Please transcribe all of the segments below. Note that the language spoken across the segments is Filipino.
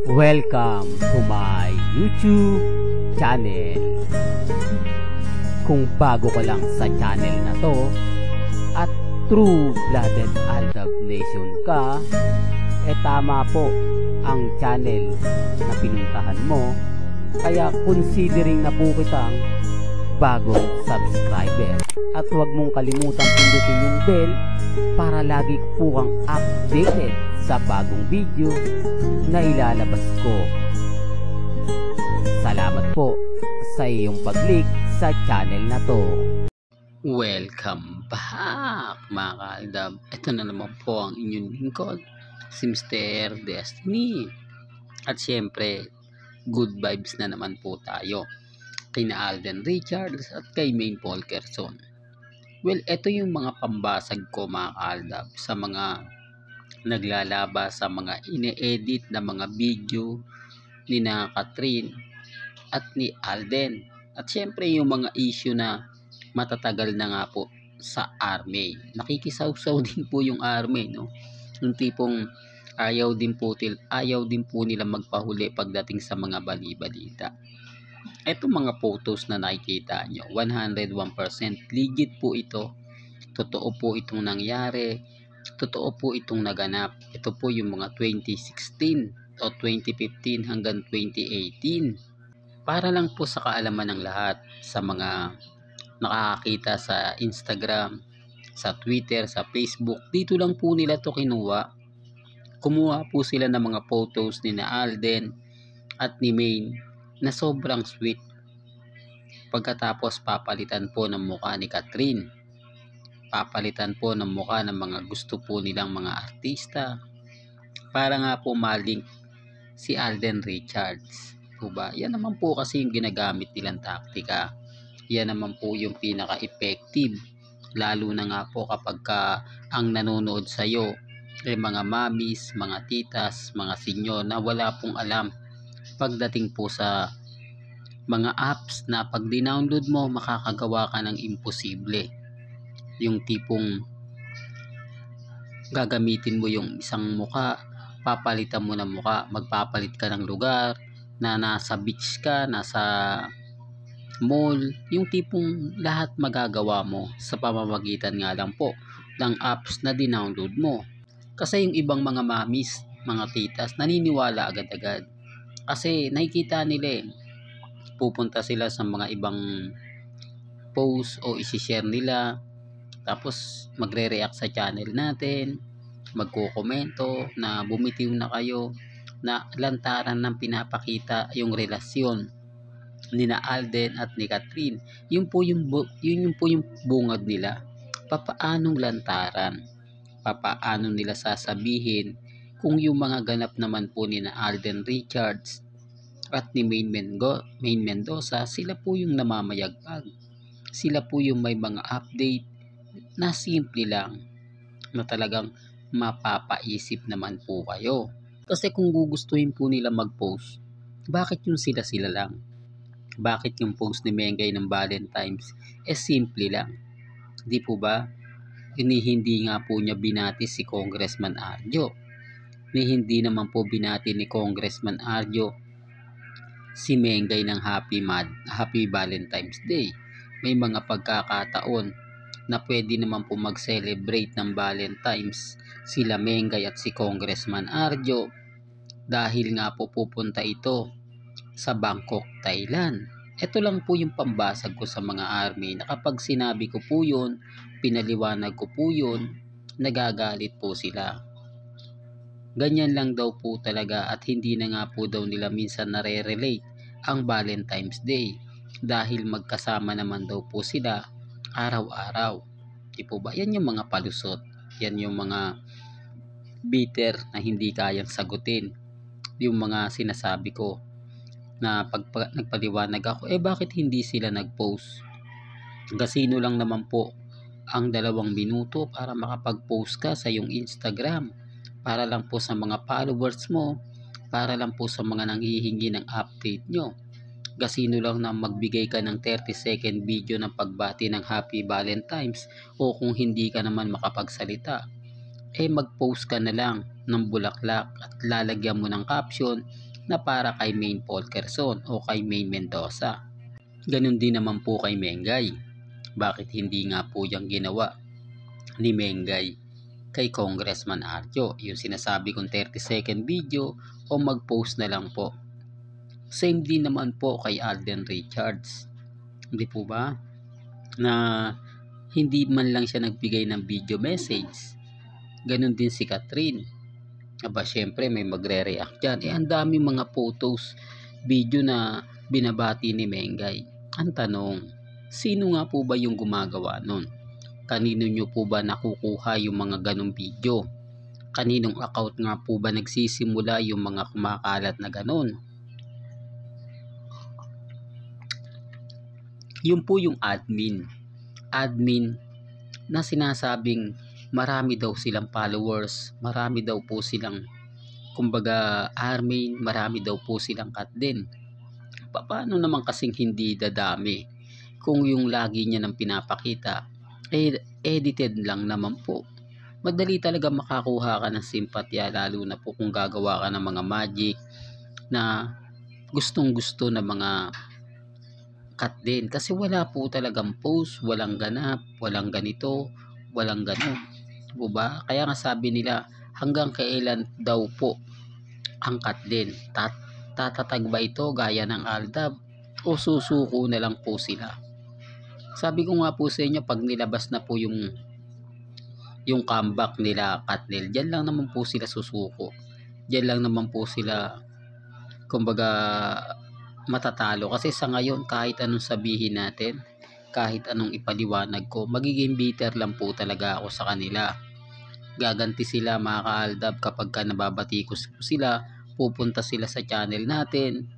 Welcome to my YouTube channel. Kung bago ka lang sa channel na to at true-blooded Aldab Nation ka, tama po ang channel na pinuntahan mo. Kaya considering na po kitang bagong subscriber. At huwag mong kalimutan pindutin yung bell para lagi po kang updated sa bagong video na ilalabas ko. Salamat po sa iyong pag-click sa channel na to. Welcome back mga kaaldab. Ito na naman po ang inyong lingkod, si Mr. Destiny. At syempre, good vibes na naman po tayo kina Alden Richards at kay Maine Polkerson. Well, ito yung mga pambasag ko mga kaaldab sa mga naglalaba sa mga ine-edit na mga video ni na Catherine at ni Alden. At syempre yung mga issue na matatagal na nga po sa army. Nakikisawsaw din po yung army, no? Yung tipong ayaw din po nila magpahuli pagdating sa mga bali-balita. Etong mga photos na nakikita nyo, 101% legit po ito. Totoo po itong nangyari. Totoo po itong naganap. Ito po yung mga 2016 o 2015 hanggang 2018. Para lang po sa kaalaman ng lahat, sa mga nakakakita sa Instagram, sa Twitter, sa Facebook, dito lang po nila to kinuha. Kumuha po sila ng mga photos ni na Alden at ni Maine na sobrang sweet. Pagkatapos papalitan po ng mukha ni Catherine. Papalitan po ng mukha ng mga gusto po nilang mga artista para nga po malink si Alden Richards. Diba? Yan naman po kasi yung ginagamit nilang taktika. Yan naman po yung pinaka-effective. Lalo na nga po kapag ang nanonood sa'yo ay mga mamis, mga titas, mga senyor na wala pong alam pagdating po sa mga apps na pag dinownload mo makakagawa ka ng imposible. Yung tipong gagamitin mo yung isang muka, papalitan mo ng muka, magpapalit ka ng lugar na nasa beach ka, nasa mall, yung tipong lahat magagawa mo sa pamamagitan nga lang po ng apps na dinownload mo. Kasi yung ibang mga mamis, mga titas, naniniwala agad-agad. Kasi nakikita nila pupunta sila sa mga ibang post o isi-share nila, tapos magre-react sa channel natin, magko-komento na bumitiw na kayo, na lantaran ng pinapakita yung relasyon ni na Alden at ni Catherine. Yun po yung bungad nila. Papaanong lantaran? Papaano nila sasabihin kung yung mga ganap naman po ni na Alden Richards at ni Maine Mendoza, sila po yung namamayagpag. Sila po yung may mga update na simple lang, na talagang mapapaisip naman po kayo. Kasi kung gugustuhin po nila mag-post, bakit yung sila lang? Bakit yung post ni Mengay ng Valentine's simple lang? Di po ba? Hindi nga po niya binati si Congressman Arjo. Hindi naman po binati ni Congressman Arjo si Mengay ng Happy Valentine's Day. May mga pagkakataon na pwede naman po mag-celebrate ng Valentine's sila Mengay at si Congressman Arjo dahil nga po pupunta ito sa Bangkok, Thailand. Ito lang po yung pambasag ko sa mga army na kapag sinabi ko po yun, pinaliwanag ko po yun, nagagalit po sila. Ganyan lang daw po talaga at hindi na nga po daw nila minsan nare-relate ang Valentine's Day dahil magkasama naman daw po sila araw-araw. Di po ba? Yan yung mga palusot. Yan yung mga bitter na hindi kayang sagutin. Yung mga sinasabi ko na pag nagpaliwanag ako, bakit hindi sila nag-post? Gasino lang naman po ang 2 minuto para makapag-post ka sa iyong Instagram. Para lang po sa mga followers mo, para lang po sa mga nanghihingi ng update nyo. Gasino lang na magbigay ka ng 30-second video ng pagbati ng Happy Valentine's o kung hindi ka naman makapagsalita, mag-post ka na lang ng bulaklak at lalagyan mo ng caption na para kay Maine Polkerson o kay Maine Mendoza. Ganun din naman po kay Mengay. Bakit hindi nga po yung ginawa ni Mengay kay Congressman Arjo? Yung sinasabi kong 30-second video o mag-post na lang po. Same din naman po kay Alden Richards. Hindi po ba? Na hindi man lang siya nagbigay ng video message. Ganun din si Catherine. Aba, syempre may magre-react dyan. Ang dami mga photos, video na binabati ni Mengay. Ang tanong, sino nga po ba yung gumagawa nun? Kanino nyo po ba nakukuha yung mga ganong video? Kaninong account nga po ba nagsisimula yung mga kumakalat na ganon? Yun po yung admin na sinasabing marami daw silang followers, marami daw po silang kumbaga army, marami daw po silang cut din. Paano naman kasing hindi dadami kung yung lagi niya nang pinapakita edited lang naman po? Madali talaga makakuha ka ng simpatya, lalo na po kung gagawa ka ng mga magic na gustong gusto ng mga cut din, kasi wala po talagang post, walang ganap, walang ganito, walang ganon, diba? Kaya nga sabi nila, hanggang kailan daw po ang cut din? Tatatag ba ito gaya ng Aldab o susuko na lang po sila? Sabi ko nga po sa inyo, pag nilabas na po yung comeback nila Katnil, dyan lang naman po sila susuko, dyan lang naman po sila kumbaga matatalo. Kasi sa ngayon, kahit anong sabihin natin, kahit anong ipaliwanag ko, magiging bitter lang po talaga ako sa kanila. Gaganti sila mga ka-Aldab kapag ka nababati ko sila, pupunta sila sa channel natin,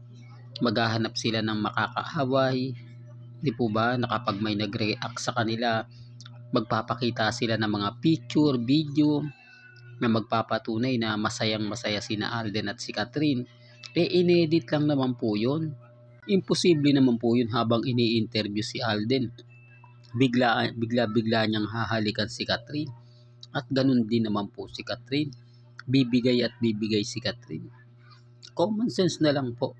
maghahanap sila ng makakaaway, di po ba, na kapag may nag-react sa kanila, magpapakita sila ng mga picture, video na magpapatunay na masayang masaya sina Alden at si Catherine. Inedit lang naman po yun. Imposible naman po yun habang ini-interview si Alden, bigla niyang hahalikan si Catherine, at ganun din naman po si Catherine, bibigay si Catherine. Common sense na lang po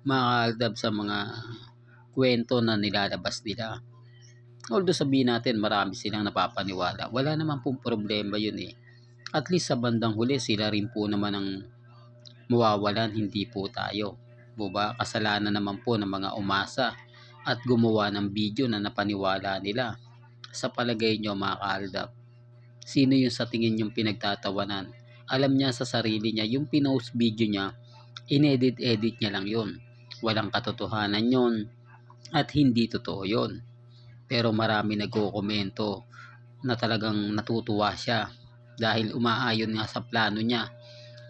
mga Aldab sa mga kwento na nilalabas nila. Although sabihin natin marami silang napapaniwala, wala naman pong problema yun eh. At least sa bandang huli sila rin po naman ang mawawalan, hindi po tayo. Diba? Kasalanan naman po ng mga umasa at gumawa ng video na napaniwala nila. Sa palagay nyo mga ka-Aldab, sino yung sa tingin yung pinagtatawanan? Alam niya sa sarili niya, yung pinost video niya, inedit niya lang yun. Walang katotohanan yun at hindi totoo yun. Pero marami nagko-komento na talagang natutuwa siya dahil umaayon nga sa plano niya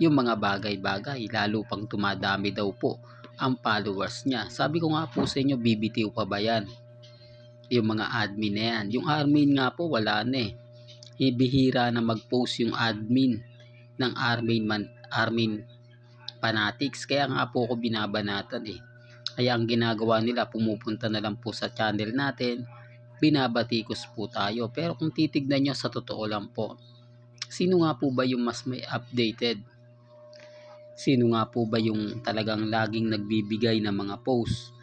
yung mga bagay-bagay, lalo pang tumadami daw po ang followers niya. Sabi ko nga po sa inyo, BBTO pa ba yan? Yung mga admin na yan. Yung admin nga po wala na eh. Bihira na mag-post yung admin ng Armin Fanatics. Kaya nga po ako binabanatan eh. Kaya ang ginagawa nila, pumupunta na lang po sa channel natin, binabatikos po tayo. Pero kung titignan nyo, sa totoo lang po, sino nga po ba yung mas may updated? Sino nga po ba yung talagang laging nagbibigay ng mga post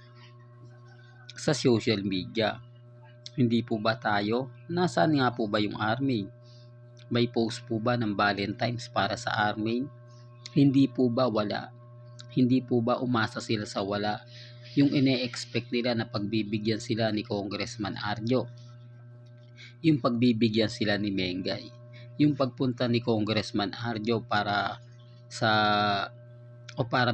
sa social media? Hindi po ba tayo? Nasaan nga po ba yung Armin? May post po ba ng Valentine's para sa Armin? Hindi po ba wala? Hindi po ba umasa sila sa wala? Yung ine-expect nila na pagbibigyan sila ni Congressman Arjo, yung pagbibigyan sila ni Mengay, yung pagpunta ni Congressman Arjo para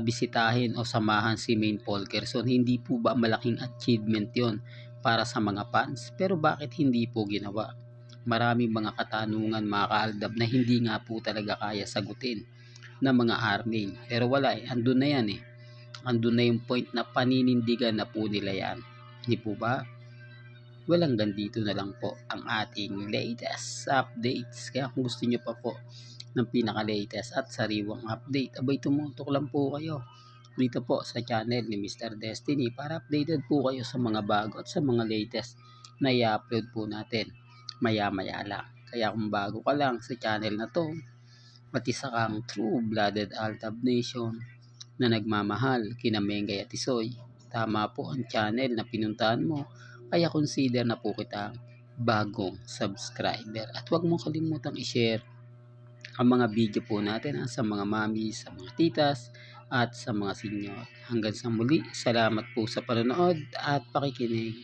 bisitahin o samahan si Maine Polkerson, hindi po ba malaking achievement yon para sa mga fans? Pero bakit hindi po ginawa? Maraming mga katanungan mga ka-Aldab na hindi nga po talaga kaya sagutin ng mga army. Pero wala eh, andun na yan eh. Andun na yung point na paninindigan na po nila yan. Hindi po ba? Walang ganito na lang po ang ating latest updates. Kaya kung gusto nyo pa po ng pinaka-latest at sariwang update, abay tumutok lang po kayo dito po sa channel ni Mr. Destiny para updated po kayo sa mga bago at sa mga latest na i-upload po natin maya-maya lang. Kaya kung bago ka lang sa channel na to at isa kang true-blooded Altab Nation na nagmamahal kina Mengay at Isoy, tama po ang channel na pinuntahan mo. Kaya consider na po kitang bagong subscriber. At huwag mong kalimutang i-share ang mga video po natin sa mga mami, sa mga titas, at sa mga senior. Hanggang sa muli, salamat po sa panonood at pakikinig.